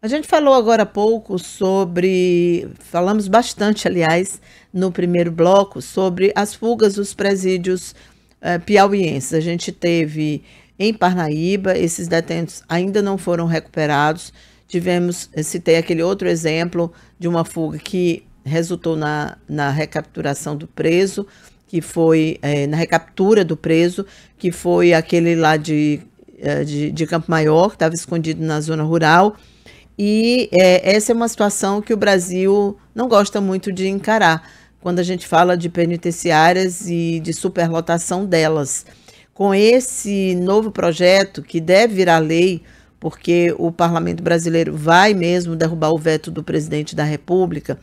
A gente falou agora há pouco falamos bastante, aliás, no primeiro bloco, sobre as fugas dos presídios piauienses. A gente teve em Parnaíba, esses detentos ainda não foram recuperados. Citei aquele outro exemplo de uma fuga que resultou na recapturação do preso, que foi na recaptura do preso, que foi aquele lá de Campo Maior, que estava escondido na zona rural. E essa é uma situação que o Brasil não gosta muito de encarar, quando a gente fala de penitenciárias e de superlotação delas. Com esse novo projeto, que deve virar lei, porque o parlamento brasileiro vai mesmo derrubar o veto do presidente da República,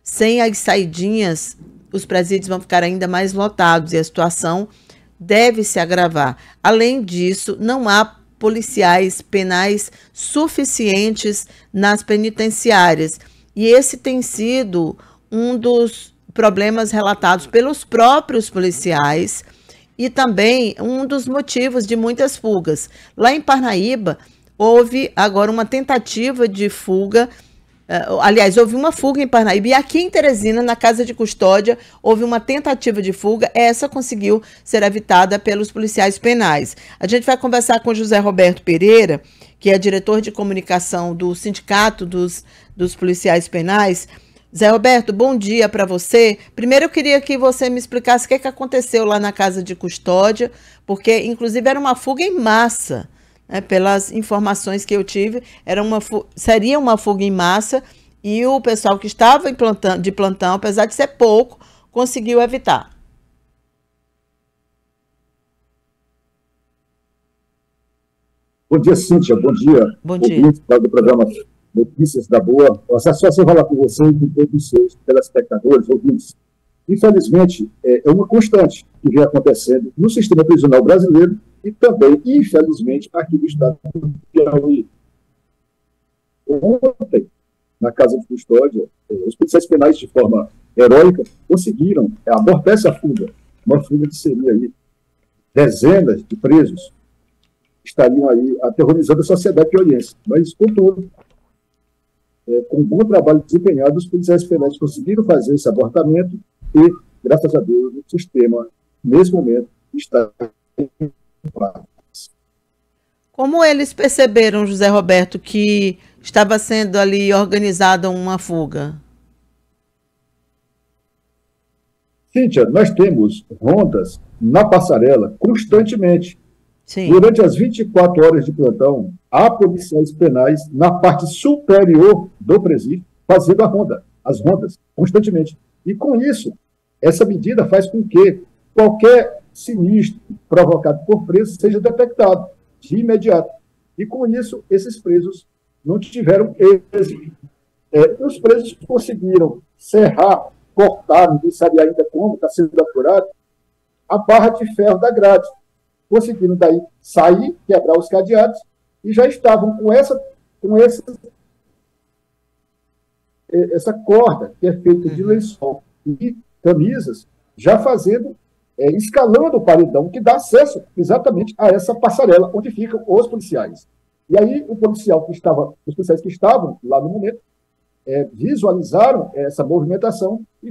sem as saidinhas, os presídios vão ficar ainda mais lotados e a situação deve se agravar. Além disso, não há policiais penais suficientes nas penitenciárias. E esse tem sido um dos problemas relatados pelos próprios policiais e também um dos motivos de muitas fugas. Lá em Parnaíba, houve agora uma tentativa de fuga. Aliás, houve uma fuga em Parnaíba e aqui em Teresina, na Casa de Custódia, houve uma tentativa de fuga. Essa conseguiu ser evitada pelos policiais penais. A gente vai conversar com José Roberto Pereira, que é diretor de comunicação do Sindicato dos Policiais Penais. Zé Roberto, bom dia para você. Primeiro eu queria que você me explicasse o que aconteceu lá na Casa de Custódia, porque inclusive era uma fuga em massa. Pelas informações que eu tive, seria uma fuga em massa e o pessoal que estava de plantão, apesar de ser pouco, conseguiu evitar. Bom dia, Cíntia. Bom dia. Bom dia. Do programa Notícias da Boa. A satisfação falar com você e com todos os seus telespectadores, ouvintes. Infelizmente, é uma constante que vem acontecendo no sistema prisional brasileiro e também, infelizmente, aqui no estado do Piauí. Ontem, na Casa de Custódia, os policiais penais, de forma heróica, conseguiram abortar essa fuga. Uma fuga que seria aí dezenas de presos estariam aí aterrorizando a sociedade piauiense. Mas, contudo, com um bom trabalho desempenhado, os policiais penais conseguiram fazer esse abortamento e, graças a Deus, o sistema, nesse momento, está em paz. Como eles perceberam, José Roberto, que estava sendo ali organizada uma fuga? Cíntia, nós temos rondas na passarela constantemente. Sim. Durante as 24 horas de plantão, há policiais penais na parte superior do presídio fazendo as rondas, constantemente. E com isso, essa medida faz com que qualquer sinistro provocado por preso seja detectado de imediato. E com isso, esses presos não tiveram êxito. Os presos conseguiram serrar, cortar, ninguém sabe ainda como, está sendo apurado, a barra de ferro da grade. Conseguiram daí sair, quebrar os cadeados, e já estavam com essa corda, que é feita de lençol e camisas, já fazendo, escalando o paredão, que dá acesso exatamente a essa passarela, onde ficam os policiais. E aí, os policiais que estavam lá no momento, visualizaram essa movimentação e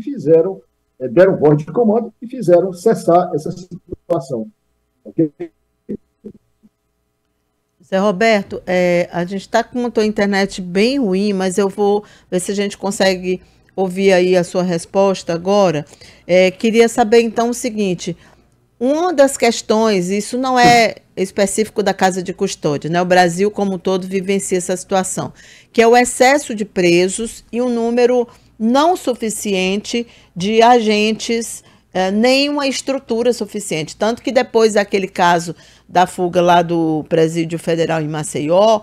deram voz de comando e fizeram cessar essa situação. Okay? Zé Roberto, a gente está com a tua internet bem ruim, mas eu vou ver se a gente consegue ouvir aí a sua resposta agora. Queria saber então o seguinte: uma das questões, isso não é específico da Casa de Custódia, né? O Brasil como um todo vivencia essa situação, que é o excesso de presos e um número não suficiente de agentes, nem uma estrutura suficiente. Tanto que depois daquele caso da fuga lá do Presídio Federal em Maceió,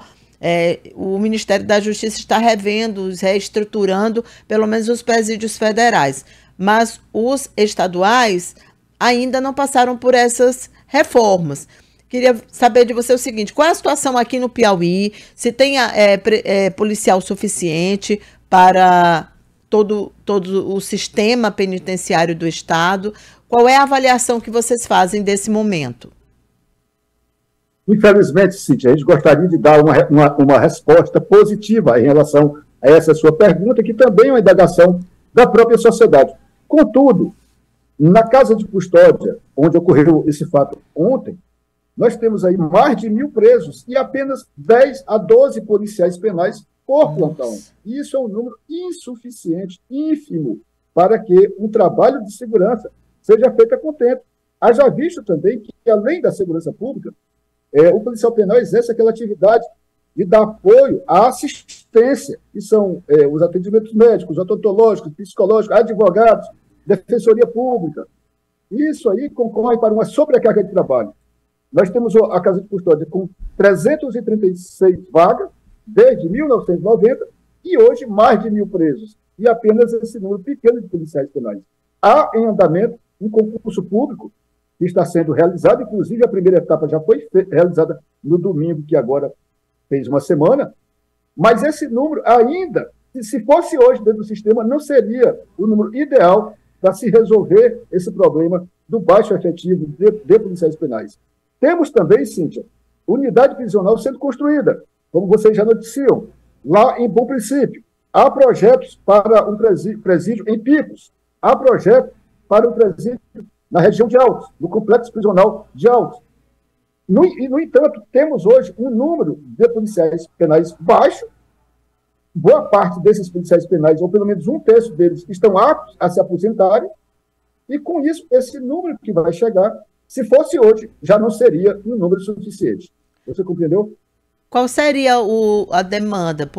o Ministério da Justiça está reestruturando pelo menos os presídios federais. Mas os estaduais ainda não passaram por essas reformas. Queria saber de você o seguinte: qual é a situação aqui no Piauí? Se tem policial suficiente para todo o sistema penitenciário do estado? Qual é a avaliação que vocês fazem desse momento? Infelizmente, Cíntia, a gente gostaria de dar uma resposta positiva em relação a essa sua pergunta, que também é uma indagação da própria sociedade. Contudo, na casa de custódia, onde ocorreu esse fato ontem, nós temos aí mais de 1.000 presos e apenas 10 a 12 policiais penais por plantão. Isso é um número insuficiente, ínfimo, para que um trabalho de segurança seja feito a contento. Haja visto também que, além da segurança pública, o policial penal exerce aquela atividade de dar apoio à assistência, que são os atendimentos médicos, odontológicos, psicológicos, advogados, defensoria pública. Isso aí concorre para uma sobrecarga de trabalho. Nós temos a Casa de Custódia com 336 vagas, desde 1990, e hoje mais de 1.000 presos, e apenas esse número pequeno de policiais penais. Há em andamento um concurso público que está sendo realizado, inclusive a primeira etapa já foi realizada no domingo, que agora fez uma semana, mas esse número ainda, se fosse hoje dentro do sistema, não seria o número ideal para se resolver esse problema do baixo efetivo de policiais penais. Temos também, Cíntia, unidade prisional sendo construída, como vocês já noticiam, lá em Bom Princípio. Há projetos para um presídio em Picos, há projeto para um presídio na região de Altos, no complexo prisional de Altos. No entanto, temos hoje um número de policiais penais baixo, boa parte desses policiais penais, ou pelo menos um terço deles, estão aptos a se aposentarem, e com isso, esse número que vai chegar, se fosse hoje, já não seria um número suficiente. Você compreendeu? Qual seria a demanda?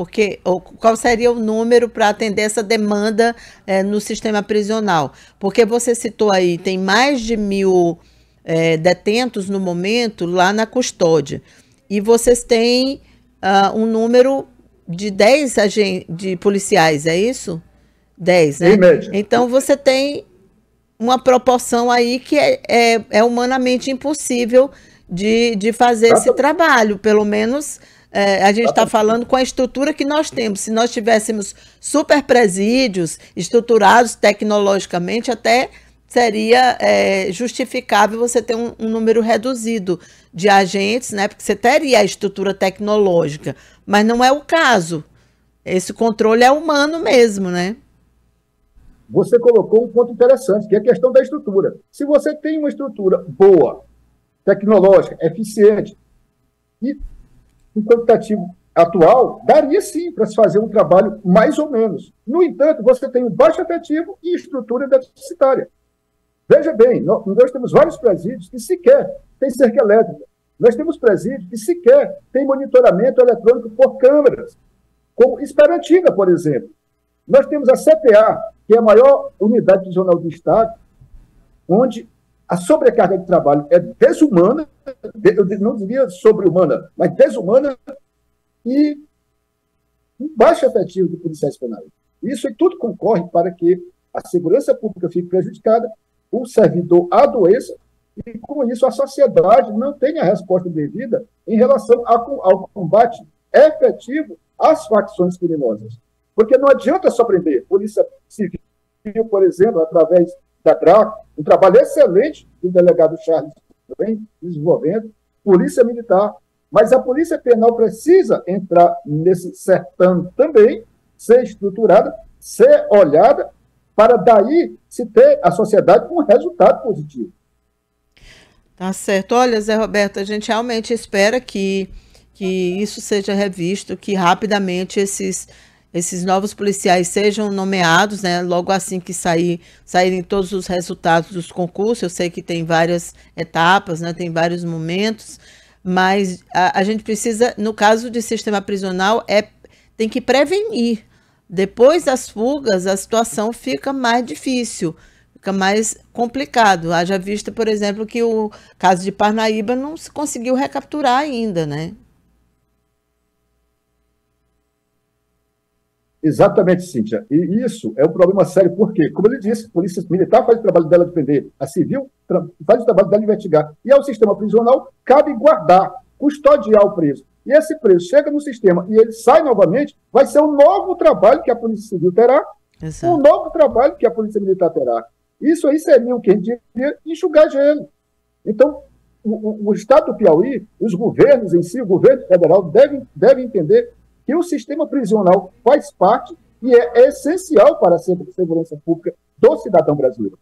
Qual seria o número para atender essa demanda no sistema prisional? Porque você citou aí, tem mais de 1.000 detentos no momento lá na custódia. E vocês têm um número de 10 de policiais, é isso? 10, né? Então você tem uma proporção aí que é humanamente impossível de fazer esse trabalho, pelo menos a gente está falando com a estrutura que nós temos. Se nós tivéssemos super presídios estruturados tecnologicamente, até seria justificável você ter um número reduzido de agentes, né? Porque você teria a estrutura tecnológica, mas não é o caso. Esse controle é humano mesmo, né? Você colocou um ponto interessante, que é a questão da estrutura. Se você tem uma estrutura boa, tecnológica, eficiente e um quantitativo atual, daria sim para se fazer um trabalho mais ou menos. No entanto, você tem um baixo efetivo e estrutura deficitária. Veja bem, nós temos vários presídios que sequer têm cerca elétrica. Nós temos presídios que sequer têm monitoramento eletrônico por câmeras, como Esperantina, por exemplo. Nós temos a CPA, que é a maior unidade prisional do Estado, onde a sobrecarga de trabalho é desumana, eu não diria sobre-humana, mas desumana, e um baixo efetivo de policiais penais. Isso tudo concorre para que a segurança pública fique prejudicada, o servidor adoeça, e com isso a sociedade não tenha a resposta devida em relação ao combate efetivo às facções criminosas. Porque não adianta só prender. Polícia Civil, por exemplo, através da DRACO, um trabalho excelente do delegado Charles também desenvolvendo, Polícia Militar, mas a Polícia Penal precisa entrar nesse certame também, ser estruturada, ser olhada, para daí se ter a sociedade com um resultado positivo. Tá certo. Olha, Zé Roberto, a gente realmente espera que isso seja revisto, que rapidamente esses novos policiais sejam nomeados, né? Logo assim que saírem todos os resultados dos concursos. Eu sei que tem várias etapas, né? Tem vários momentos, mas a gente precisa, no caso de sistema prisional, tem que prevenir. Depois das fugas, a situação fica mais difícil, fica mais complicado. Haja vista, por exemplo, que o caso de Parnaíba não se conseguiu recapturar ainda, né? Exatamente, Cíntia. E isso é um problema sério, porque, como ele disse, a Polícia Militar faz o trabalho dela de prender, a Civil faz o trabalho dela de investigar. E ao sistema prisional cabe guardar, custodiar o preso. E esse preso chega no sistema e ele sai novamente, vai ser um novo trabalho que a Polícia Civil terá, um novo trabalho que a Polícia Militar terá. Isso aí seria o que a gente diria enxugar gelo. Então, o Estado do Piauí, os governos em si, o governo federal, devem entender que o sistema prisional faz parte e é essencial para a segurança pública do cidadão brasileiro.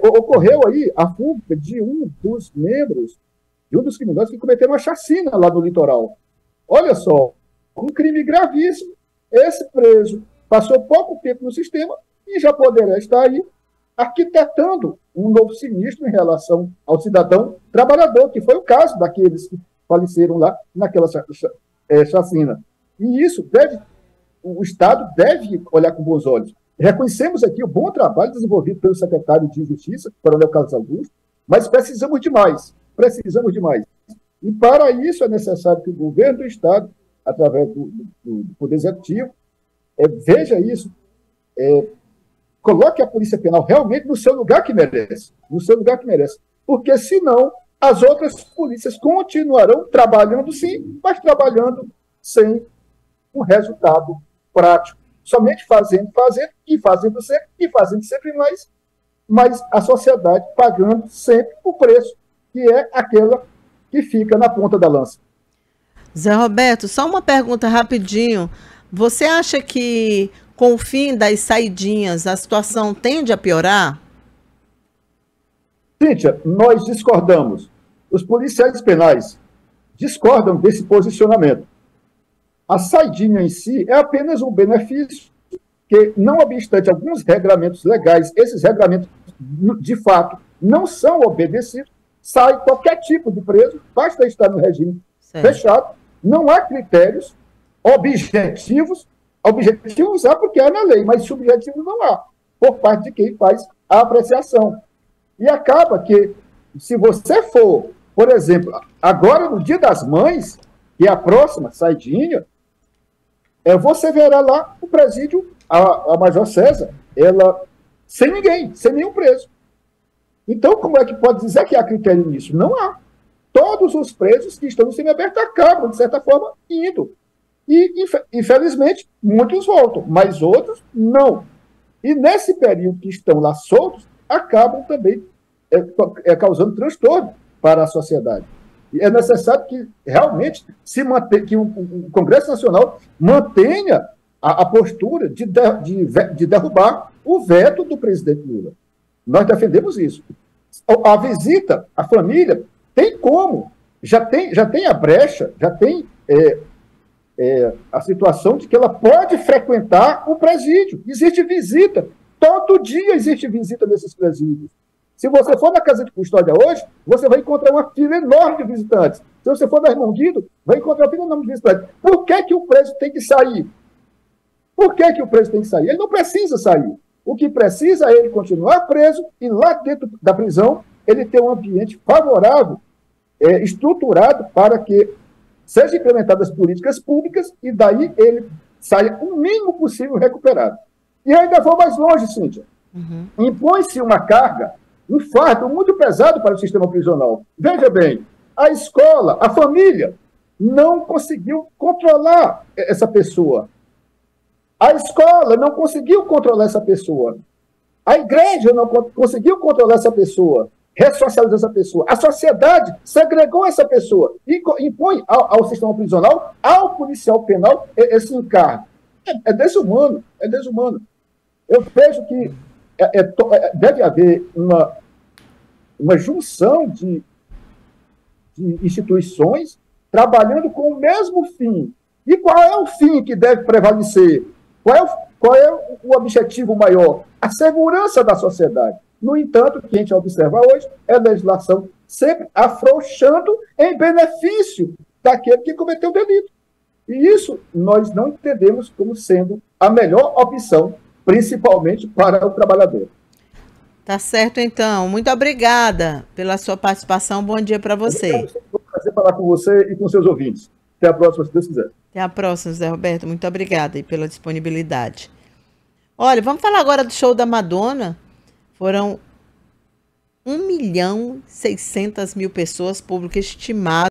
Ocorreu aí a fuga de um dos membros, de um dos criminosos que cometeram uma chacina lá no litoral. Olha só, um crime gravíssimo. Esse preso passou pouco tempo no sistema e já poderá estar aí arquitetando um novo sinistro em relação ao cidadão trabalhador, que foi o caso daqueles que faleceram lá naquela chacina. E isso o Estado deve olhar com bons olhos. Reconhecemos aqui o bom trabalho desenvolvido pelo secretário de Justiça, Coronel Carlos Augusto, mas precisamos de mais. Precisamos de mais. E para isso é necessário que o governo do Estado, através do Poder Executivo, veja isso, coloque a Polícia Penal realmente no seu lugar que merece. No seu lugar que merece. Porque, senão, as outras polícias continuarão trabalhando, sim, mas trabalhando sem um resultado prático. Somente fazendo e fazendo sempre mais, mas a sociedade pagando sempre o preço, que é aquela que fica na ponta da lança. Zé Roberto, só uma pergunta rapidinho. Você acha que com o fim das saidinhas a situação tende a piorar? Cíntia, nós discordamos. Os policiais penais discordam desse posicionamento. A saidinha em si é apenas um benefício que, não obstante alguns regramentos legais, esses regramentos, de fato, não são obedecidos, sai qualquer tipo de preso, basta estar no regime fechado, não há critérios objetivos há porque há na lei, mas subjetivos não há, por parte de quem faz a apreciação. E acaba que, se você for, por exemplo, agora no Dia das Mães, que é a próxima saidinha, você verá lá o presídio, a Major César, ela sem ninguém, sem nenhum preso. Então, como é que pode dizer que há critério nisso? Não há. Todos os presos que estão no semiaberto acabam, de certa forma, indo. E, infelizmente, muitos voltam, mas outros não. E nesse período que estão lá soltos, acabam também causando transtorno para a sociedade. E é necessário que realmente que o Congresso Nacional mantenha a postura de derrubar o veto do presidente Lula. Nós defendemos isso. A visita à família tem como, já tem a brecha, já tem a situação de que ela pode frequentar o presídio. Existe visita, todo dia existe visita nesses presídios. Se você for na casa de custódia hoje, você vai encontrar uma fila enorme de visitantes. Se você for na Irmão Guido, vai encontrar uma fila enorme de visitantes. Por que o preso tem que sair? Por que o preso tem que sair? Ele não precisa sair. O que precisa é ele continuar preso e lá dentro da prisão ele ter um ambiente favorável, estruturado para que sejam implementadas políticas públicas e daí ele saia o mínimo possível recuperado. E ainda vou mais longe, Cíntia. Impõe-se uma carga, um fardo muito pesado para o sistema prisional. Veja bem, a escola, a família, não conseguiu controlar essa pessoa. A escola não conseguiu controlar essa pessoa. A igreja não conseguiu controlar essa pessoa, ressocializar essa pessoa. A sociedade segregou essa pessoa e impõe ao sistema prisional, ao policial penal, esse encargo. É desumano, é desumano. Eu vejo que deve haver uma junção de instituições trabalhando com o mesmo fim. E qual é o fim que deve prevalecer? Qual é o objetivo maior? A segurança da sociedade. No entanto, o que a gente observa hoje é a legislação sempre afrouxando em benefício daquele que cometeu o delito. E isso nós não entendemos como sendo a melhor opção, principalmente para o trabalhador. Tá certo, então. Muito obrigada pela sua participação. Bom dia para você. Foi um prazer falar com você e com seus ouvintes. Até a próxima, se Deus quiser. Até a próxima, Zé Roberto. Muito obrigada aí pela disponibilidade. Olha, vamos falar agora do show da Madonna. Foram 1.600.000 pessoas, público estimado.